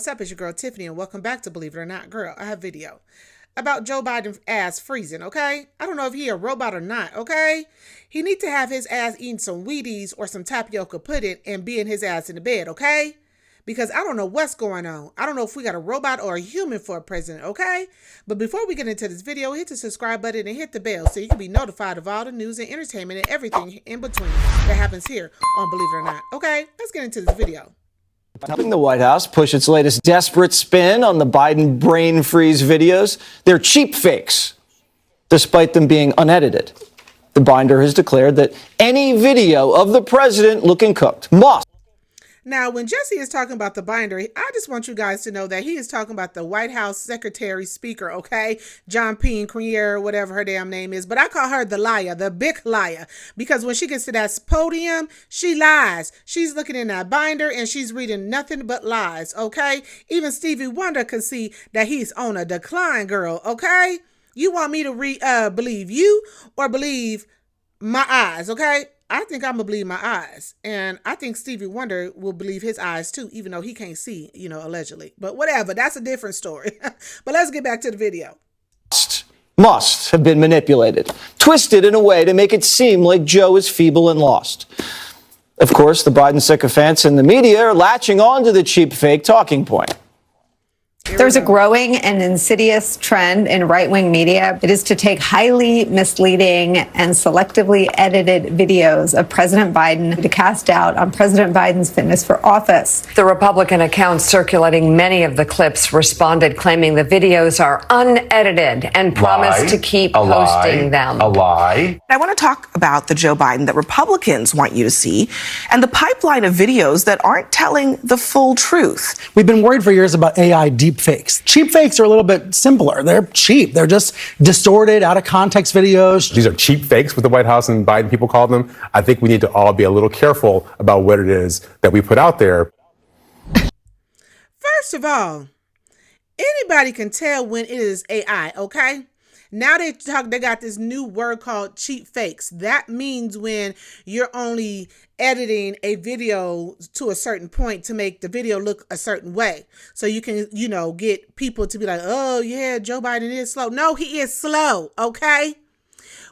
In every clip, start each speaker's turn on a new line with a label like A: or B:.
A: what's up? It's your girl Tiffany, and welcome back to Believe It or Not. Girl, I have video about Joe Biden's ass freezing, okay? I don't know if he a robot or not, okay? He need to have his ass eating some Wheaties or some tapioca pudding and being his ass in the bed, okay? Because I don't know what's going on. I don't know if we got a robot or a human for a president, okay? But before we get into this video, hit the subscribe button and hit the bell so you can be notified of all the news and entertainment and everything in between that happens here on Believe It or Not, okay? Let's get into this video.
B: Helping the White House push its latest desperate spin on the Biden brain freeze videos. They're cheap fakes, despite them being unedited. The binder has declared that any video of the president looking cooked must.
A: Now, when Jesse is talking about the binder, I just want you guys to know that he is talking about the White House Secretary Speaker, okay? John Peen, Crier, whatever her damn name is. But I call her the liar, the big liar. Because when she gets to that podium, she lies. She's looking in that binder and she's reading nothing but lies, okay? Even Stevie Wonder could see that he's on a decline, girl, okay? You want me to believe you or believe my eyes, okay? I think I'm going to believe my eyes. And I think Stevie Wonder will believe his eyes too, even though he can't see, allegedly. But whatever, that's a different story. But let's get back to the video.
B: Must have been manipulated, twisted in a way to make it seem like Joe is feeble and lost. Of course, the Biden sycophants and the media are latching on to the cheap fake talking point.
C: There's a growing and insidious trend in right-wing media. It is to take highly misleading and selectively edited videos of President Biden to cast doubt on President Biden's fitness for office.
D: The Republican accounts circulating many of the clips responded, claiming the videos are unedited and promised to keep posting them.
E: A lie.
F: I want to talk about the Joe Biden that Republicans want you to see and the pipeline of videos that aren't telling the full truth.
G: We've been worried for years about AI deep fakes. Cheap fakes are a little bit simpler. They're cheap. They're just distorted, out of context videos.
E: These are cheap fakes, what the White House and Biden people call them. I think we need to all be a little careful about what it is that we put out there.
A: First of all, anybody can tell when it is AI, okay? Now they got this new word called cheap fakes. That means when you're only editing a video to a certain point to make the video look a certain way. So you can, get people to be like, oh yeah, Joe Biden is slow. No, he is slow, okay?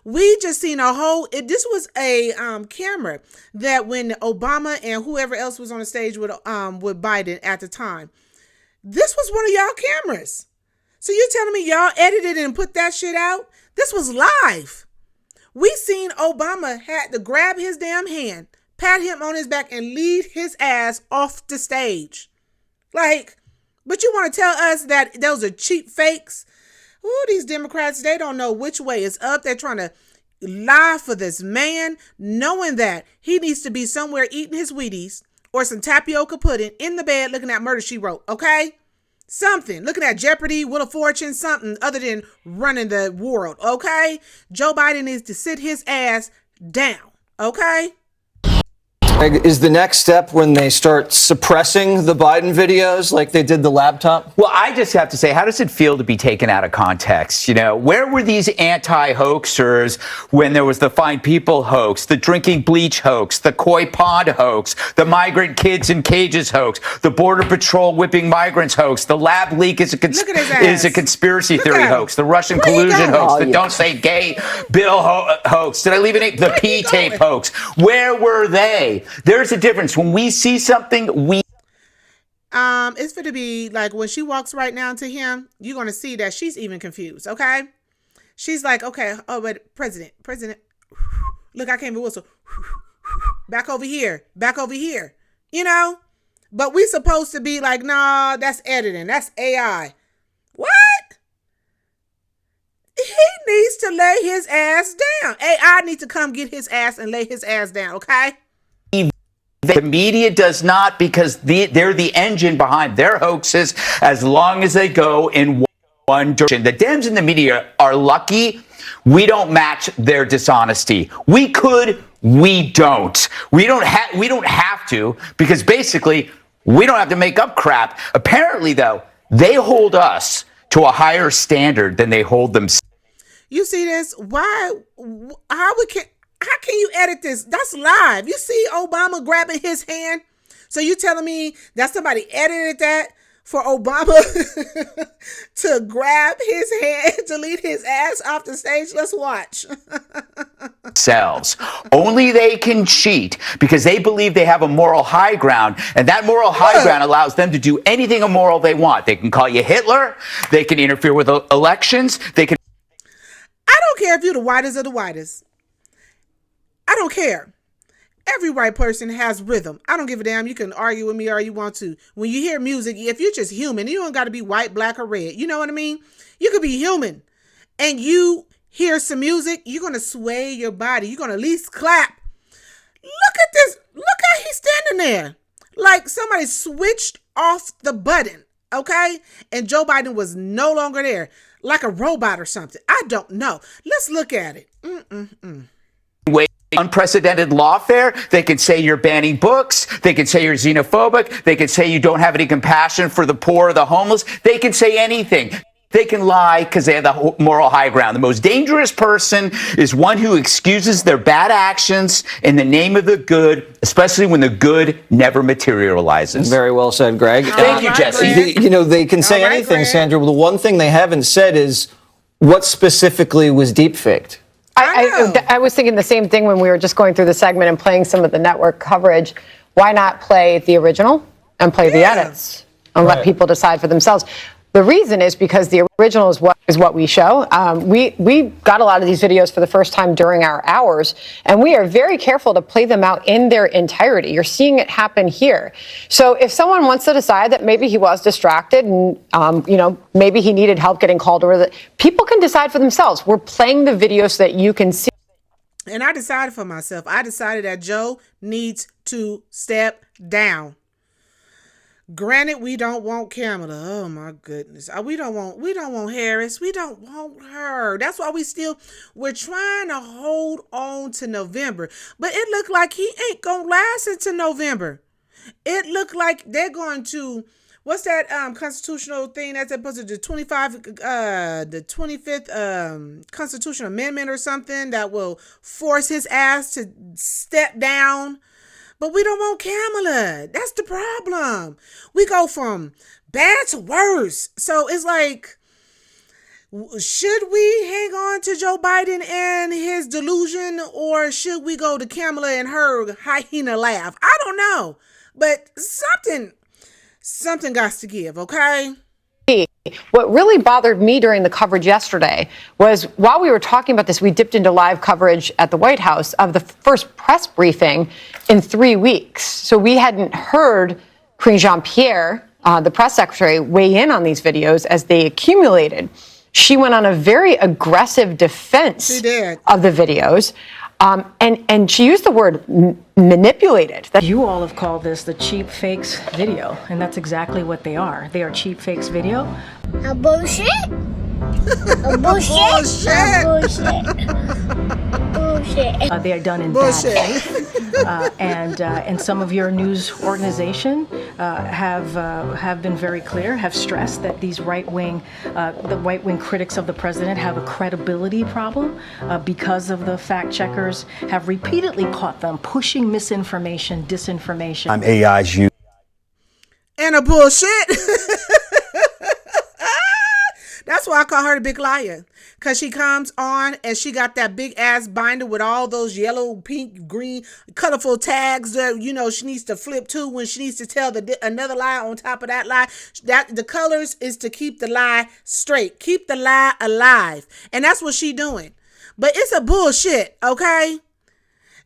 A: We just seen this was a camera that when Obama and whoever else was on the stage with Biden at the time, this was one of y'all cameras. So you're telling me y'all edited and put that shit out? This was live. We seen Obama had to grab his damn hand, pat him on his back, and lead his ass off the stage. But you want to tell us that those are cheap fakes? Ooh, these Democrats, they don't know which way is up. They're trying to lie for this man, knowing that he needs to be somewhere eating his Wheaties or some tapioca pudding in the bed looking at Murder, She Wrote, okay? Something, looking at Jeopardy, Wheel of Fortune, something other than running the world, okay? Joe Biden needs to sit his ass down, okay?
B: Is the next step when they start suppressing the Biden videos like they did the laptop?
H: Well, I just have to say, how does it feel to be taken out of context? Where were these anti-hoaxers when there was the Fine People hoax, the drinking bleach hoax, the koi pond hoax, the migrant kids in cages hoax, the Border Patrol whipping migrants hoax, the lab leak is a conspiracy theory hoax, the Russian collusion hoax, the Don't Say Gay bill hoax. Did I leave it? The P-tape hoax. Where were they? There's a difference. When we see something,
A: it's going to be like when she walks right now to him, you're going to see that she's even confused, okay? She's like, okay, oh, but President, look, I can't even whistle. Back over here, But we supposed to be like, nah, that's editing, that's AI. What? He needs to lay his ass down. AI needs to come get his ass and lay his ass down, okay?
H: the media does not, because they're the engine behind their hoaxes as long as they go in one direction. The Dems and the media are lucky we don't match their dishonesty. We could, we don't. We don't have to, because basically we don't have to make up crap. Apparently, though, they hold us to a higher standard than they hold themselves.
A: You see this? How can you edit this? That's live. You see Obama grabbing his hand? So you telling me that somebody edited that? for Obama to grab his hand to lead his ass off the stage? Let's watch.
H: Selves. Only they can cheat because they believe they have a moral high ground, and that moral high ground allows them to do anything immoral they want. They can call you Hitler. They can interfere with elections. They can.
A: I don't care if you're the whitest of the whitest. I don't care. Every white person has rhythm. I don't give a damn. You can argue with me all you want to. When you hear music, if you're just human, you don't got to be white, black, or red. You know what I mean? You could be human. And you hear some music, you're going to sway your body. You're going to at least clap. Look at this. Look how he's standing there. Like somebody switched off the button. Okay? And Joe Biden was no longer there. Like a robot or something. I don't know. Let's look at it.
H: Unprecedented lawfare. They can say you're banning books. They can say you're xenophobic. They can say you don't have any compassion for the poor or the homeless. They can say anything. They can lie because they have the moral high ground. The most dangerous person is one who excuses their bad actions in the name of the good, especially when the good never materializes.
B: Very well said, Greg.
H: Thank you, Jesse.
B: They can say anything,
A: Greg.
B: Sandra. Well, the one thing they haven't said is what specifically was deepfaked.
I: I was thinking the same thing when we were just going through the segment and playing some of the network coverage. Why not play the original and play the edits and let people decide for themselves? The reason is because the original is what we show. We got a lot of these videos for the first time during our hours, and we are very careful to play them out in their entirety. You're seeing it happen here. So if someone wants to decide that maybe he was distracted and maybe he needed help getting called over, people can decide for themselves. We're playing the video so that you can see.
A: And I decided for myself. I decided that Joe needs to step down. Granted, we don't want Kamala. Oh my goodness. We don't want Harris. We don't want her. That's why we're trying to hold on to November. But it looked like he ain't gonna last until November. It looked like they're going to, what's that constitutional thing that's supposed to the 25th constitutional amendment or something that will force his ass to step down. But we don't want Kamala. That's the problem. We go from bad to worse. So it's like, should we hang on to Joe Biden and his delusion, or should we go to Kamala and her hyena laugh? I don't know. But something got to give, okay?
I: What really bothered me during the coverage yesterday was while we were talking about this, we dipped into live coverage at the White House of the first press briefing in 3 weeks. So we hadn't heard Karine Jean-Pierre, the press secretary, weigh in on these videos as they accumulated. She went on a very aggressive defense of the videos. And she used the word manipulated.
J: You all have called this the cheap fakes video, and that's exactly what they are. They are cheap fakes video.
K: A bullshit? A bullshit? Bullshit.
J: They are done in bad faith. And some of your news organization have been very clear, have stressed that these the right-wing critics of the president have a credibility problem because of the fact checkers have repeatedly caught them pushing misinformation, disinformation.
L: I'm AI's you.
A: And a bullshit. That's why I call her the big liar. Because she comes on and she got that big ass binder with all those yellow, pink, green, colorful tags that, she needs to flip to when she needs to tell another lie on top of that lie. That the colors is to keep the lie straight. Keep the lie alive. And that's what she doing. But it's a bullshit, okay?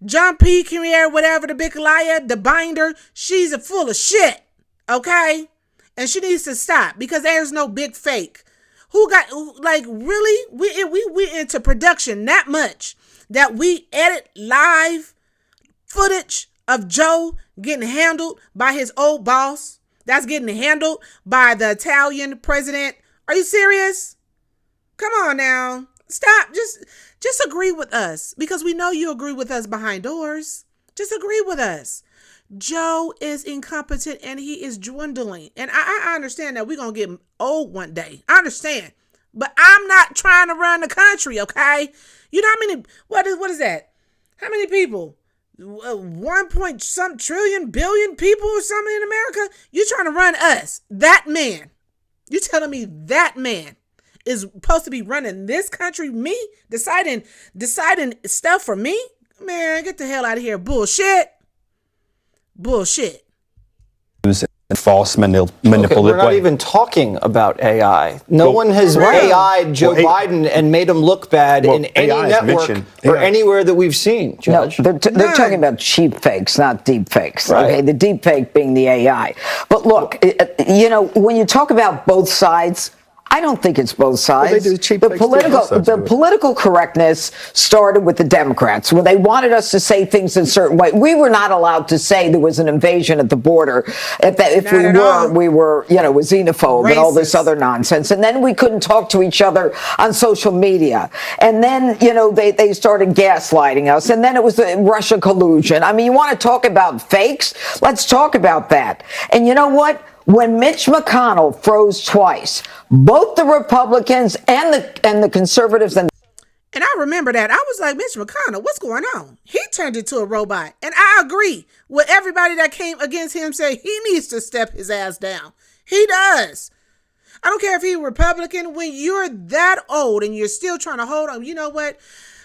A: John P. Carrier, whatever, the big liar, the binder, she's full of shit, okay? And she needs to stop because there's no big fake. Really? We into production that much that we edit live footage of Joe getting handled by his old boss. That's getting handled by the Italian president. Are you serious? Come on now. Stop. Just agree with us because we know you agree with us behind doors. Just agree with us. Joe is incompetent and he is dwindling. And I understand that we're going to get old one day. I understand. But I'm not trying to run the country, okay? You know how many, what is that? How many people 1 point some trillion billion people or something in America. You're trying to run us. That man. You telling me that man is supposed to be running this country? Me? Deciding stuff for me? Man, get the hell out of here. Bullshit. Bullshit.
L: False manipulative
B: We're not
L: way.
B: even talking about AI. No one has AI'd Joe Biden and made him look bad in any
L: AI is
B: network
L: mentioned.
B: or anywhere that we've seen, Judge.
M: No, they're talking about cheap fakes, not deep fakes.
B: Right.
M: Okay, the deep fake being the AI. But look, when you talk about both sides, I don't think it's both sides.
L: Well, they do cheap fakes too.
M: The political correctness started with the Democrats when they wanted us to say things in a certain way. We were not allowed to say there was an invasion at the border. If we were, xenophobe and all this other nonsense. And then we couldn't talk to each other on social media. And then, they started gaslighting us. And then it was the Russia collusion. I mean, you want to talk about fakes? Let's talk about that. And you know what? When Mitch McConnell froze twice, both the Republicans and the conservatives and
A: I remember that. I was like, Mitch McConnell, what's going on? He turned into a robot. And I agree with everybody that came against him, say he needs to step his ass down. He does. I don't care if he's Republican. When you're that old and you're still trying to hold on, you know what?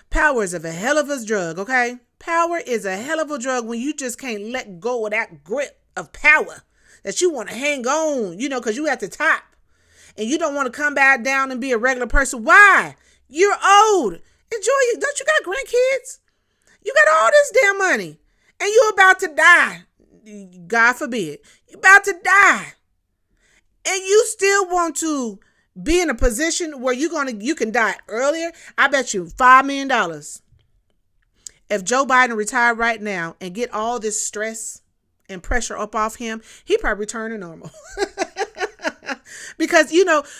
A: Power is a hell of a drug, okay? Power is a hell of a drug when you just can't let go of that grip of power that you want to hang on, because you at the top and you don't want to come back down and be a regular person. Why? You're old. Enjoy it. Don't you got grandkids? You got all this damn money and you're about to die. God forbid. You're about to die. And you still want to be in a position where you can die earlier. I bet you $5 million. If Joe Biden retired right now and get all this stress and pressure up off him, he probably return to normal. Because,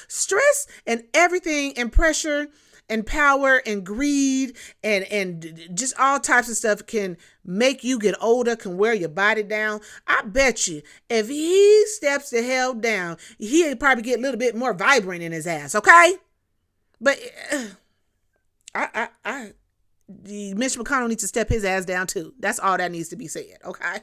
A: stress and everything and pressure and power and greed and just all types of stuff can make you get older, can wear your body down. I bet you if he steps the hell down, he'll probably get a little bit more vibrant in his ass, okay? But Mitch McConnell needs to step his ass down too. That's all that needs to be said, okay?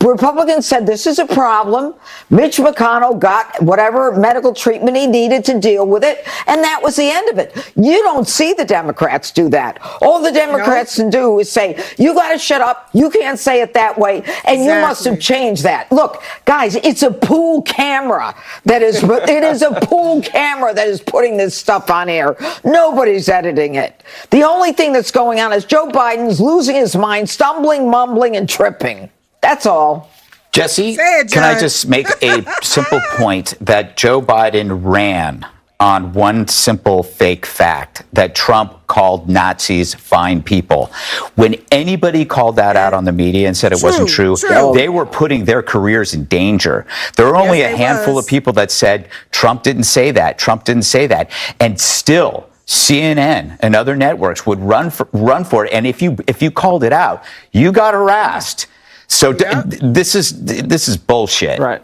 M: Republicans said this is a problem. Mitch McConnell got whatever medical treatment he needed to deal with it, and that was the end of it. You don't see the Democrats do that. All the Democrats can do is say, you got to shut up, you can't say it that way, and you must have changed that. Look, guys, it's a pool camera it is a pool camera that is putting this stuff on air. Nobody's editing it. The only thing that's going on is Joe Biden's losing his mind, stumbling, mumbling, and tripping. That's all.
H: Jesse, can I just make a simple point that Joe Biden ran on one simple fake fact that Trump called Nazis fine people. When anybody called that out on the media and said it wasn't true, they were putting their careers in danger. There were only a handful of people that said Trump didn't say that. Trump didn't say that. And still, CNN and other networks would run for it. And if you called it out, you got harassed. So this is bullshit.
B: Right.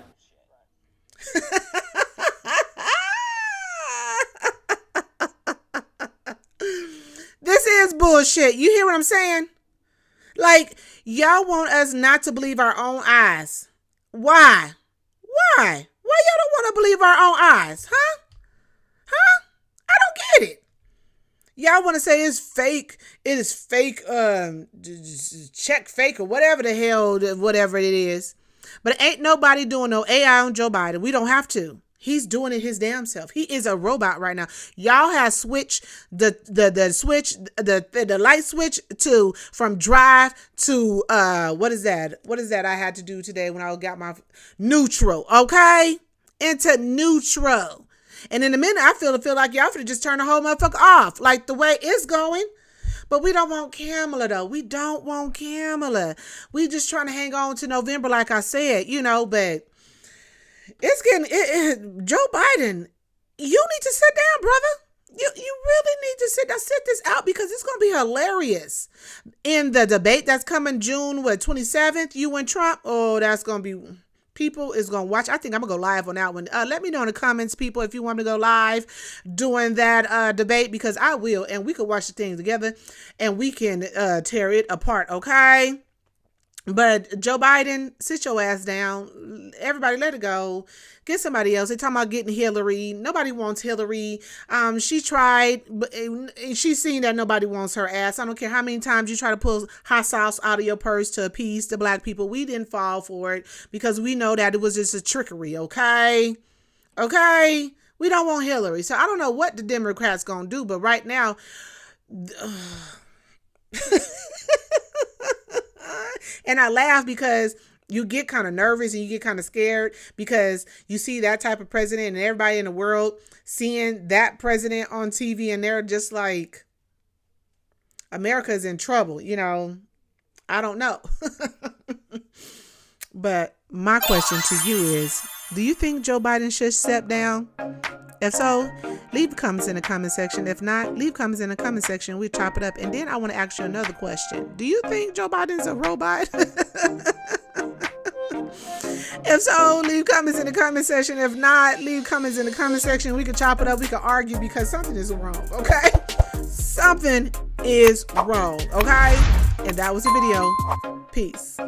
A: This is bullshit. You hear what I'm saying? Like, y'all want us not to believe our own eyes. Why? Why y'all don't want to believe our own eyes? Huh? I don't get it. Y'all want to say it's fake. It is fake, check fake or whatever the hell, whatever it is. But ain't nobody doing no AI on Joe Biden. We don't have to. He's doing it his damn self. He is a robot right now. Y'all have switched the light switch from drive to what is that? What is that I had to do today when I got my neutral? Okay, into neutral. And in a minute, I feel like y'all finna just turn the whole motherfucker off, like the way it's going. But we don't want Kamala, though. We don't want Kamala. We just trying to hang on to November, like I said, but it's getting, Joe Biden, you need to sit down, brother. You really need to sit this out because it's going to be hilarious. In the debate that's coming June 27th, you and Trump, oh, that's going to be people is going to watch. I think I'm going to go live on that one. Let me know in the comments, people, if you want me to go live doing that debate, because I will. And we could watch the thing together and we can tear it apart, okay? But Joe Biden, sit your ass down. Everybody let it go. Get somebody else. They're talking about getting Hillary. Nobody wants Hillary. She tried, but she's seen that nobody wants her ass. I don't care how many times you try to pull hot sauce out of your purse to appease the black people. We didn't fall for it because we know that it was just a trickery, okay? Okay? We don't want Hillary. So I don't know what the Democrats gonna do, but right now... And I laugh because you get kind of nervous and you get kind of scared because you see that type of president and everybody in the world seeing that president on TV and they're just like, America's in trouble, you know. I don't know. But my question to you is, do you think Joe Biden should step down? If so, leave comments in the comment section. If not, leave comments in the comment section. We chop it up. And then I want to ask you another question. Do you think Joe Biden's a robot? If so, leave comments in the comment section. If not, leave comments in the comment section. We can chop it up. We can argue because something is wrong, okay? Something is wrong, okay? And that was the video. Peace.